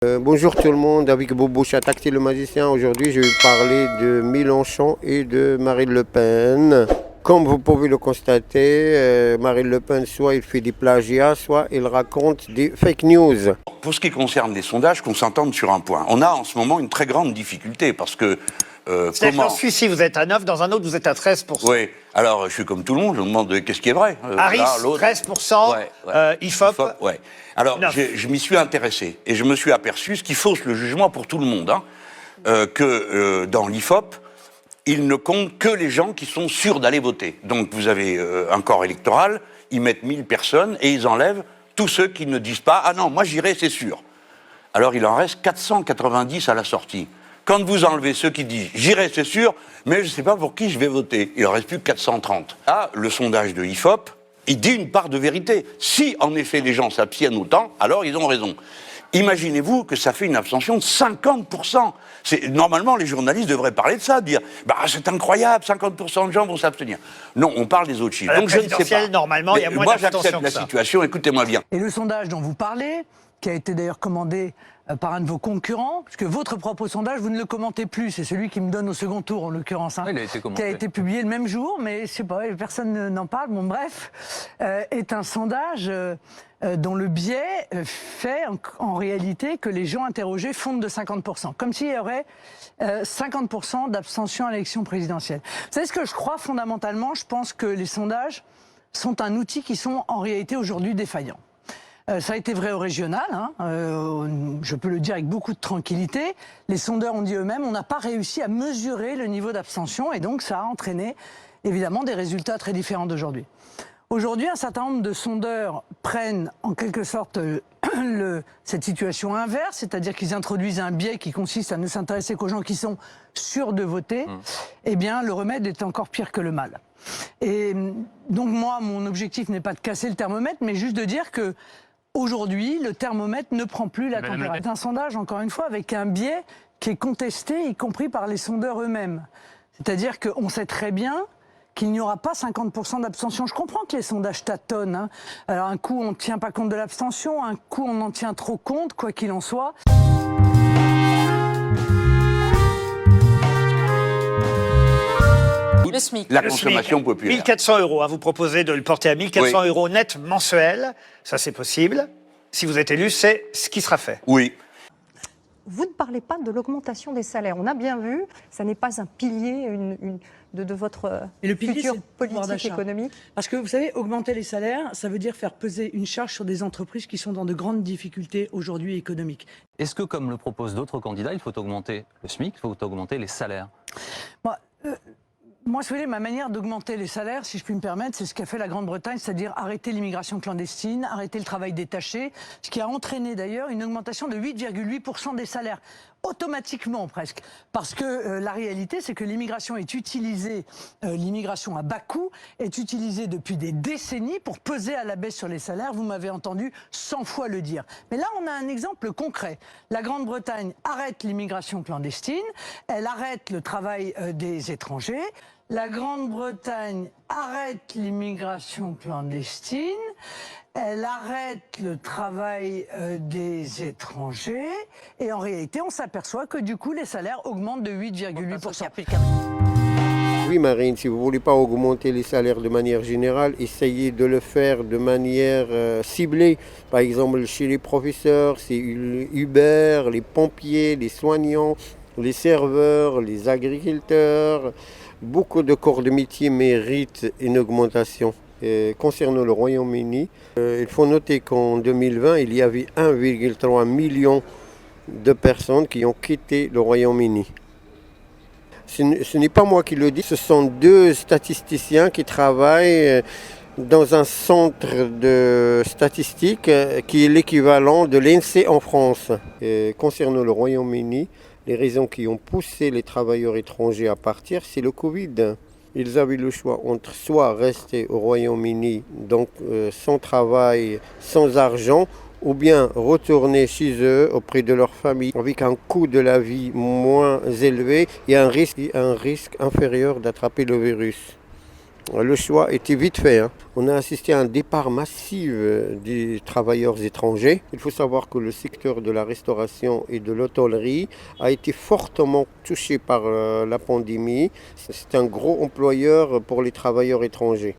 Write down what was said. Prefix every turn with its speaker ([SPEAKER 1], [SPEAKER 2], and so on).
[SPEAKER 1] Bonjour tout le monde, avec Bobo Chataxi le magicien. Aujourd'hui, je vais parler de Mélenchon et de Marine Le Pen. Comme vous pouvez le constater, Marine Le Pen, soit il fait des plagiats, soit il raconte des fake news.
[SPEAKER 2] Pour ce qui concerne les sondages, qu'on s'entende sur un point. On a en ce moment une très grande difficulté parce que...
[SPEAKER 3] C'est-à-dire qu'en Suisse, vous êtes à 9, dans un autre, vous êtes à 13%.
[SPEAKER 2] Oui, alors je suis comme tout le monde, je me demande qu'est-ce qui est vrai.
[SPEAKER 3] Harris, là, 13%, IFOP.
[SPEAKER 2] Ouais. Alors, je m'y suis intéressé et je me suis aperçu, ce qui fausse le jugement pour tout le monde, que dans l'IFOP, il ne compte que les gens qui sont sûrs d'aller voter. Donc vous avez un corps électoral, ils mettent 1000 personnes et ils enlèvent tous ceux qui ne disent pas « Ah non, moi j'irai, c'est sûr ». Alors il en reste 490 à la sortie. Quand vous enlevez ceux qui disent « J'irai, c'est sûr, mais je ne sais pas pour qui je vais voter », il en reste plus que 430. Là, le sondage de IFOP, il dit une part de vérité. Si, en effet, les gens s'abstiennent autant, alors ils ont raison. Imaginez-vous que ça fait une abstention de 50%. Normalement, les journalistes devraient parler de ça, dire bah, « c'est incroyable, 50% de gens vont s'abstenir ». Non, on parle des autres chiffres. Donc je ne sais pas.
[SPEAKER 3] Normalement, il y a moins d'abstention.
[SPEAKER 2] Moi, j'accepte la situation, écoutez-moi bien.
[SPEAKER 4] Et le sondage dont vous parlez, qui a été d'ailleurs commandé par un de vos concurrents, puisque votre propre sondage, vous ne le commentez plus, c'est celui qui me donne au second tour, en l'occurrence, qui a été publié le même jour, mais je sais pas, personne n'en parle, bon bref, est un sondage dont le biais fait en réalité que les gens interrogés fondent de 50%, comme s'il y aurait 50% d'abstention à l'élection présidentielle. Vous savez ce que je crois fondamentalement? Je pense que les sondages sont un outil qui sont en réalité aujourd'hui défaillants. Ça a été vrai au régional, je peux le dire avec beaucoup de tranquillité. Les sondeurs ont dit eux-mêmes, on n'a pas réussi à mesurer le niveau d'abstention et donc ça a entraîné évidemment des résultats très différents d'aujourd'hui. Aujourd'hui, un certain nombre de sondeurs prennent en quelque sorte cette situation inverse, c'est-à-dire qu'ils introduisent un biais qui consiste à ne s'intéresser qu'aux gens qui sont sûrs de voter. Eh bien, le remède est encore pire que le mal. Et donc moi, mon objectif n'est pas de casser le thermomètre, mais juste de dire que aujourd'hui, le thermomètre ne prend plus la température. C'est un sondage, encore une fois, avec un biais qui est contesté, y compris par les sondeurs eux-mêmes. C'est-à-dire qu'on sait très bien qu'il n'y aura pas 50% d'abstention. Je comprends que les sondages tâtonnent. Alors un coup, on ne tient pas compte de l'abstention, un coup, on en tient trop compte, quoi qu'il en soit.
[SPEAKER 3] Le SMIC.
[SPEAKER 2] La consommation populaire.
[SPEAKER 3] 1 400 €. Vous proposez de le porter à 1 400 € net mensuel. Ça, c'est possible. Si vous êtes élu, c'est ce qui sera fait.
[SPEAKER 2] Oui.
[SPEAKER 5] Vous ne parlez pas de l'augmentation des salaires. On a bien vu, ça n'est pas un pilier de votre future politique économique.
[SPEAKER 4] Parce que vous savez, augmenter les salaires, ça veut dire faire peser une charge sur des entreprises qui sont dans de grandes difficultés aujourd'hui économiques.
[SPEAKER 6] Est-ce que, comme le proposent d'autres candidats, il faut augmenter le SMIC, il faut augmenter les salaires?
[SPEAKER 4] Moi, si vous voulez, ma manière d'augmenter les salaires, si je puis me permettre, c'est ce qu'a fait la Grande-Bretagne, c'est-à-dire arrêter l'immigration clandestine, arrêter le travail détaché, ce qui a entraîné d'ailleurs une augmentation de 8,8% des salaires, automatiquement presque. Parce que la réalité, c'est que l'immigration est utilisée, l'immigration à bas coût, est utilisée depuis des décennies pour peser à la baisse sur les salaires. Vous m'avez entendu 100 fois le dire. Mais là, on a un exemple concret. La Grande-Bretagne arrête l'immigration clandestine, elle arrête le travail des étrangers. La Grande-Bretagne arrête l'immigration clandestine, elle arrête le travail des étrangers et en réalité on s'aperçoit que du coup les salaires augmentent de 8,8%.
[SPEAKER 1] Oui Marine, si vous ne voulez pas augmenter les salaires de manière générale, essayez de le faire de manière ciblée. Par exemple chez les professeurs, c'est Uber, les pompiers, les soignants, les serveurs, les agriculteurs. Beaucoup de corps de métier méritent une augmentation. Concernant le Royaume-Uni, il faut noter qu'en 2020, il y avait 1,3 million de personnes qui ont quitté le Royaume-Uni. Ce n'est pas moi qui le dis, ce sont deux statisticiens qui travaillent dans un centre de statistiques qui est l'équivalent de l'INSEE en France. Concernant le Royaume-Uni, les raisons qui ont poussé les travailleurs étrangers à partir, c'est le Covid. Ils avaient le choix entre soit rester au Royaume-Uni, donc sans travail, sans argent, ou bien retourner chez eux auprès de leur famille avec un coût de la vie moins élevé et un risque inférieur d'attraper le virus. Le choix était vite fait, hein. On a assisté à un départ massif des travailleurs étrangers. Il faut savoir que le secteur de la restauration et de l'hôtellerie a été fortement touché par la pandémie. C'est un gros employeur pour les travailleurs étrangers.